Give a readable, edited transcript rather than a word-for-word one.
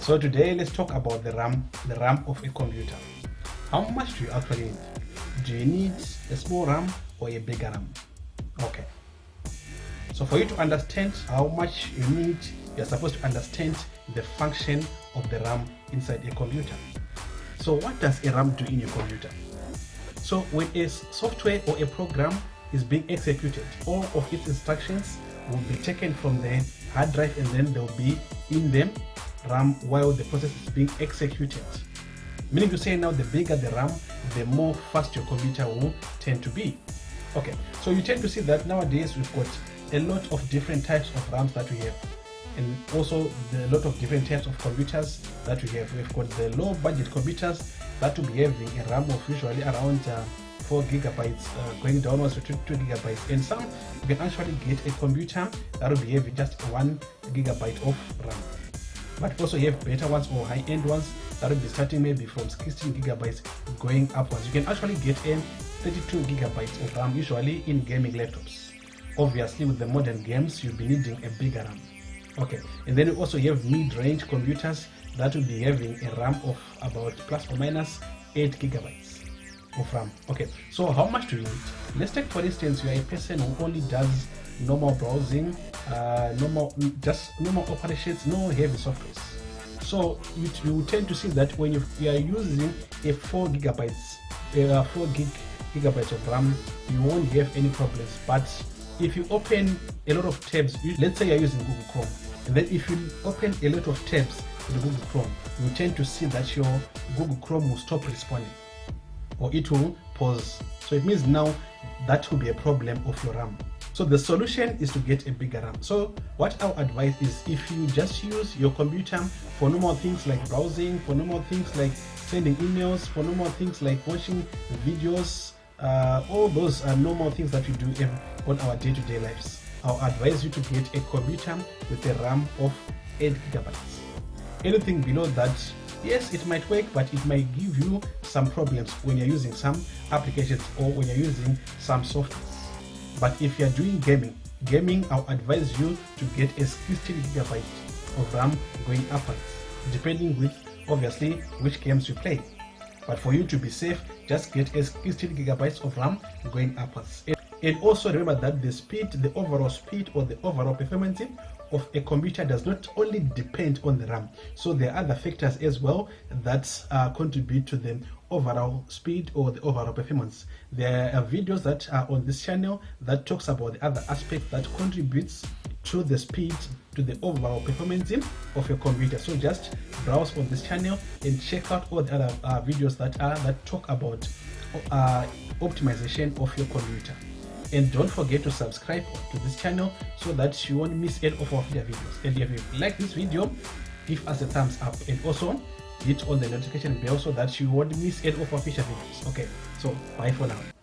So today let's talk about the RAM of a computer. How much do you actually need? Do you need a small RAM or a bigger RAM? Okay. So for you to understand how much you need, you're supposed to understand the function of the RAM inside a computer. So what does a RAM do in your computer? So when a software or a program is being executed, all of its instructions will be taken from the hard drive and then they'll be in the RAM while the process is being executed. Meaning to say now, the bigger the RAM, the more fast your computer will tend to be. Okay, so you tend to see that nowadays we've got a lot of different types of RAMs that we have, and also a lot of different types of computers that we have. We've got the low budget computers that will be having a RAM of usually around 4 gigabytes going downwards to 2 gigabytes, and some you can actually get a computer that will be having just 1 gigabyte of RAM. But also you have better ones or high-end ones that will be starting maybe from 16 gigabytes going upwards. You can actually get a 32 gigabytes of RAM usually in gaming laptops. Obviously with the modern games you'll be needing a bigger RAM. Okay, and then you also have mid-range computers that will be having a RAM of about plus or minus 8 gigabytes of RAM. Okay, so how much do you need? Let's take for instance you are a person who only does normal browsing, normal operations, no heavy softwares. So you tend to see that when you are using a 4 gigabytes of RAM, you won't have any problems. But if you open a lot of tabs, let's say you're using Google Chrome, and then if you open a lot of tabs in Google Chrome, you tend to see that your Google Chrome will stop responding or it will pause. So it means now that will be a problem of your RAM. So the solution is to get a bigger RAM. So what our advice is, if you just use your computer for normal things like browsing, for normal things like sending emails, for normal things like watching videos, all those are normal things that we do on our day-to-day lives, I'll advise you to get a computer with a RAM of 8 gigabytes. Anything below that, yes, it might work, but it might give you some problems when you're using some applications or when you're using some software. But if you're doing gaming, I'll advise you to get a 16 gigabytes of RAM going upwards, depending with obviously which games you play. But for you to be safe, just get a 16 gigabytes of RAM going upwards. And also remember that the overall speed or the overall performance of a computer does not only depend on the RAM. So there are other factors as well that contribute to the overall speed or the overall performance. There are videos that are on this channel that talks about the other aspects that contributes to the speed, to the overall performance of your computer. So just browse on this channel and check out all the other videos that talk about optimization of your computer. And don't forget to subscribe to this channel so that you won't miss any of our videos. And if you like this video, give us a thumbs up and also hit on the notification bell so that you won't miss any of our future videos. Okay, so bye for now.